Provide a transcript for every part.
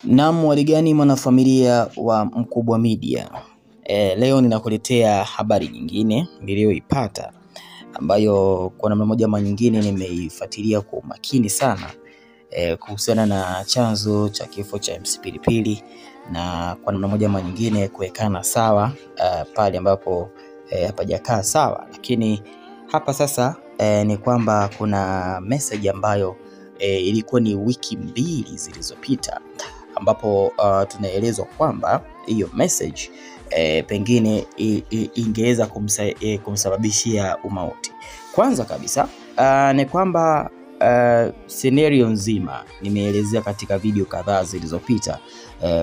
Naam, waligani mwanafamilia wa Mkubwa Media. Leo ninakuletea habari nyingine niliyoipata ambayo kwa namna moja ama nyingine nimeifuatilia kwa umakini sana kuhusiana na chanzo cha kifo cha MC Pilipili, na kwa namna moja ama nyingine kuwekana sawa pale ambapo hapajakaa sawa. Lakini hapa sasa ni kwamba kuna message ambayo ilikuwa ni wiki 2 zilizopita ambapo tunaelezwa kwamba hiyo message pengine ingeweza kumsababishia umauti. Kwanza kabisa ni kwamba scenario nzima nimeelezea katika video kadhaa zilizopita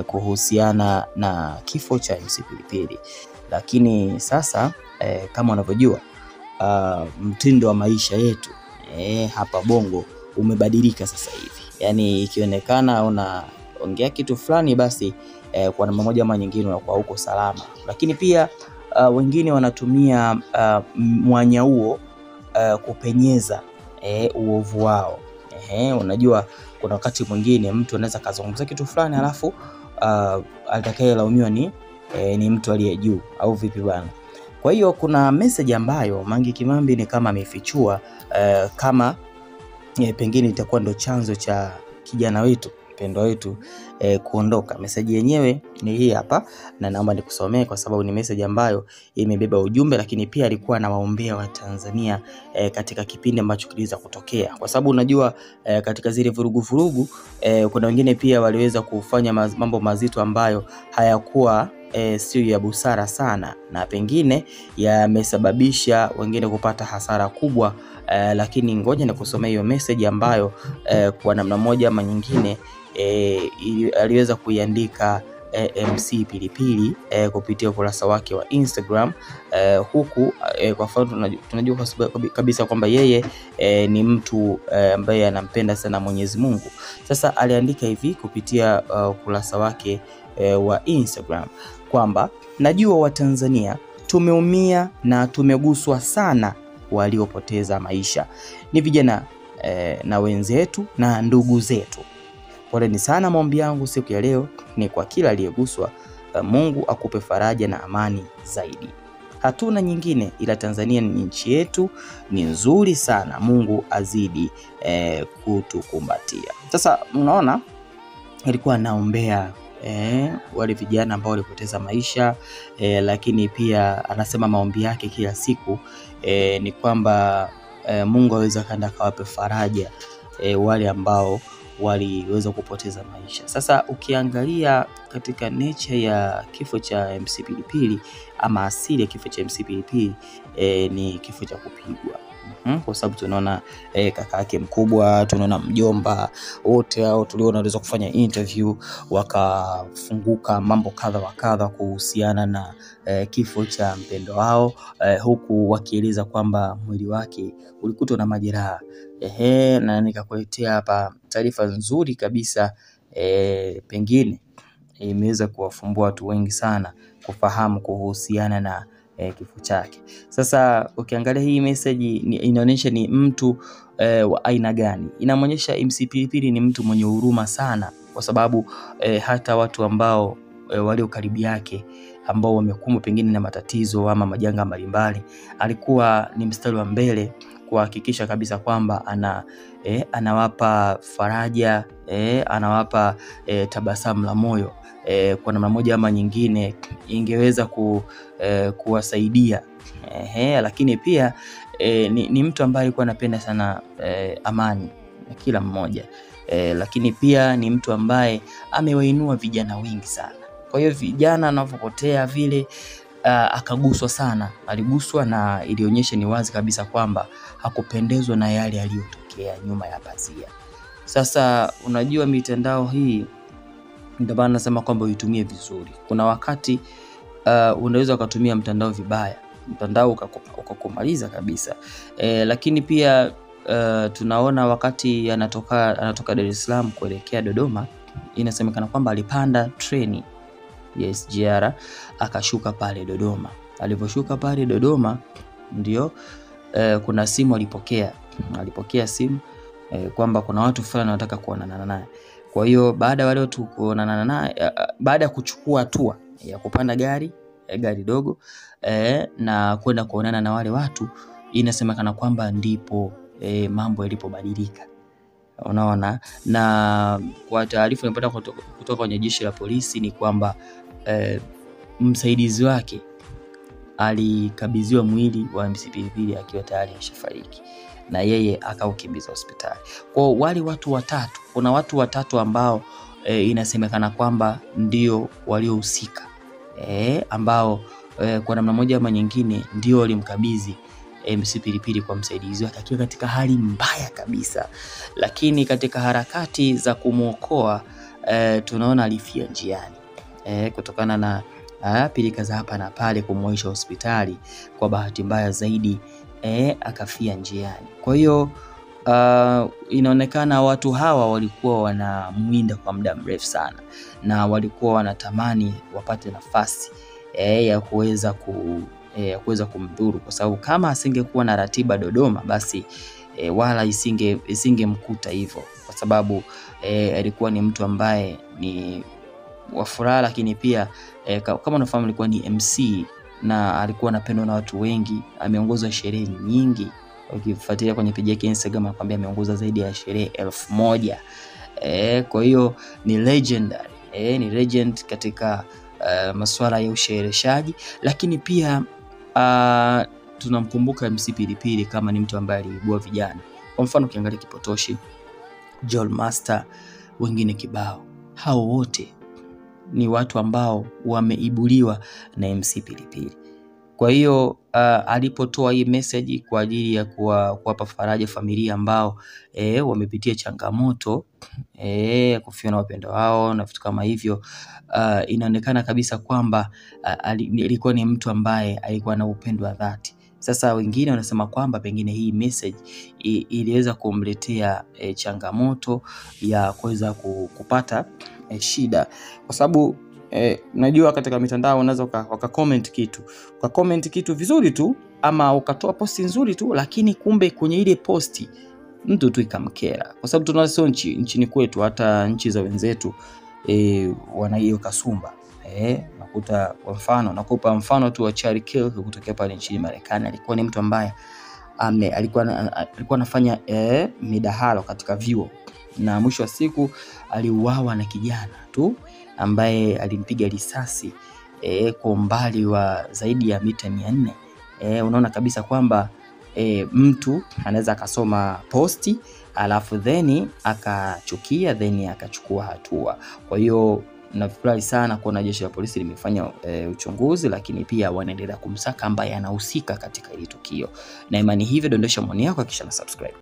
kuhusiana na kifo cha MC Pilipili. Lakini sasa kama unavyojua mtindo wa maisha yetu hapa Bongo umebadilika sasa hivi. Yani ikionekana unaongea kitu fulani basi kwa namna moja ama nyingine unakuwa huko salama. Lakini pia wengine wanatumia mwanya huo kupenyeza uovu wao. Unajua kuna wakati mwingine mtu anaweza kazungumza kitu fulani alafu atakayelaumiwa ni mtu aliye juu au vipi bwana. Kwa hiyo kuna message ambayo Mange Kimambi ni kama amefichua kama pengine itakuwa ndo chanzo cha kijana wetu mpendwa wetu kuondoka. Message yenyewe ni hii hapa na naomba nikusomee kwa sababu ni message ambayo imebeba ujumbe, lakini pia alikuwa anawaombea wa Tanzania katika kipindi ambacho kiliweza kutokea, kwa sababu unajua katika zile vurugu kuna wengine pia waliweza kufanya mambo mazito ambayo hayakuwa sio ya busara sana, na pengine yamesababisha wengine kupata hasara kubwa. Lakini ngoja nikusomee hiyo message ambayo kwa namna moja ama nyingine aliweza kuiandika MC Pilipili kupitia ukurasa wake wa Instagram, huku kwa mfano tunajua kabisa kwamba yeye ni mtu ambaye anampenda sana Mwenyezi Mungu. Sasa aliandika hivi kupitia ukurasa wake wa Instagram kwamba najua Watanzania tumeumia na tumeguswa sana waliopoteza maisha. Ni vijana na wenzetu na ndugu zetu. Poleni sana. Maombi yangu siku ya leo ni kwa kila aliyeguswa. Mungu akupe faraja na amani zaidi. Hatuna nyingine ila Tanzania ni nchi yetu, ni nzuri sana. Mungu azidi kutukumbatia. Sasa unaona alikuwa anaombea wale vijana ambao walipoteza maisha, lakini pia anasema maombi yake kila siku ni kwamba Mungu aweza kanda kawape faraja wale ambao waliweza kupoteza maisha. Sasa ukiangalia katika nature ya kifo cha MC Pilipili ama asili ya kifo cha MC Pilipili ni kifo cha kupigwa. Kwa sababu tunaona kaka yake mkubwa, tunaona mjomba, wote hao tuliona waliweza kufanya interview wakafunguka mambo kadha wa kadha kuhusiana na kifo cha mpendo wao, huku wakieleza kwamba mwili wake ulikutwa na majeraha. Na nikakuletea hapa taarifa nzuri kabisa, pengine imeweza kuwafumbua watu wengi sana kufahamu kuhusiana na kifo chake. Sasa ukiangalia hii message inaonyesha ni mtu wa aina gani. Inamuonyesha MC Pilipili ni mtu mwenye huruma sana, kwa sababu hata watu ambao walio karibu yake ambao wamekumbwa pengine na matatizo ama majanga mbalimbali, alikuwa ni mstari wa mbele kuhakikisha kabisa kwamba anawapa faraja, anawapa tabasamu la moyo. Kwa namna moja ama nyingine ingeweza kuwasaidia. Lakini pia ni mtu ambaye alikuwa anapenda sana amani na kila mmoja. Lakini pia ni mtu ambaye amewainua vijana wengi sana. Kwa hiyo vijana wanapopotea vile akaguswa sana, aliguswa, na ilionyesha ni wazi kabisa kwamba hakupendezwa na yale yaliyotokea nyuma ya pazia. Sasa unajua mitandao hii ndio maana nasema kwamba uitumie vizuri. Kuna wakati unaweza ukatumia mtandao vibaya, mtandao ukakumaliza kabisa. Lakini pia tunaona wakati anatoka Dar es Salaam kuelekea Dodoma, inasemekana kwamba alipanda treni ya SGR akashuka pale Dodoma. Aliposhuka pale Dodoma ndio kuna simu alipokea simu kwamba kuna watu fulani wanataka kuonana naye. Kwa hiyo baada wale watu kuonana naye, baada ya kuchukua hatua ya kupanda gari dogo na kwenda kuonana na wale watu, inasemekana kwamba ndipo mambo yalipobadilika. Unaona, na kwa taarifa nimepata kutoka kwenye jeshi la polisi ni kwamba msaidizi wake alikabidhiwa mwili wa MC Pilipili akiwa tayari ameshafariki na yeye akaukimbiza hospitali. Kwa wale watu watatu, kuna watu watatu ambao inasemekana kwamba ndio waliohusika, ambao kwa namna moja ama nyingine ndio walimkabidhi MC Pilipili kwa msaidizi wake akiwa katika hali mbaya kabisa, lakini katika harakati za kumuokoa tunaona alifia njiani kutokana na pilika za hapa na pale kumwaisha hospitali. Kwa bahati mbaya zaidi akafia njiani. Kwa hiyo inaonekana watu hawa walikuwa wanamwinda kwa muda mrefu sana na walikuwa wanatamani wapate nafasi ya kuweza kumdhuru, kwa sababu kama asingekuwa na ratiba Dodoma basi wala isingemkuta hivyo, kwa sababu alikuwa ni mtu ambaye ni wa furaha, lakini pia kama unafahamu alikuwa ni MC na alikuwa anapendwa na watu wengi. Ameongoza sherehe nyingi, ukifuatilia kwenye page yake Instagram anakuambia ameongoza zaidi ya sherehe 1000. Kwa hiyo ni legendary, ni legend katika masuala ya ushereheshaji, lakini pia tunamkumbuka MC Pilipili kama ni mtu ambaye aliibua vijana. Kwa mfano ukiangalia Kipotoshi, Joel Master, wengine kibao, hao wote ni watu ambao wameibuliwa na MC Pilipili. Kwa hiyo alipotoa hii message kwa ajili ya kuwapa faraja familia ambao wamepitia changamoto kufiwa na wapendo wao na vitu kama hivyo, inaonekana kabisa kwamba ilikuwa ni mtu ambaye alikuwa na upendo wa dhati. Sasa wengine wanasema kwamba pengine hii message iliweza kumletea changamoto ya kuweza kupata shida, kwa sababu najua katika mitandao unaweza comment kitu vizuri tu ama ukatoa posti nzuri tu, lakini kumbe kwenye ile posti mtu tu ikamkera, kwa sababu tunazo nchini kwetu, hata nchi za wenzetu wana hiyo kasumba. Nakuta kwa mfano, nakupa mfano tu wa Charlie Kirk kutokea pale nchini Marekani. Alikuwa ni mtu ambaye alikuwa anafanya midahalo katika vyuo, na mwisho wa siku aliuawa na kijana tu ambaye alimpiga risasi kwa umbali wa zaidi ya mita 400. Unaona kabisa kwamba mtu anaweza akasoma posti alafu then akachukia then akachukua hatua. Kwa hiyo nafurahi sana kuona jeshi la polisi limefanya uchunguzi, lakini pia wanaendelea kumsaka ambaye anahusika katika hili tukio. Na imani hivyo, dondosha maoni yako kisha na subscribe.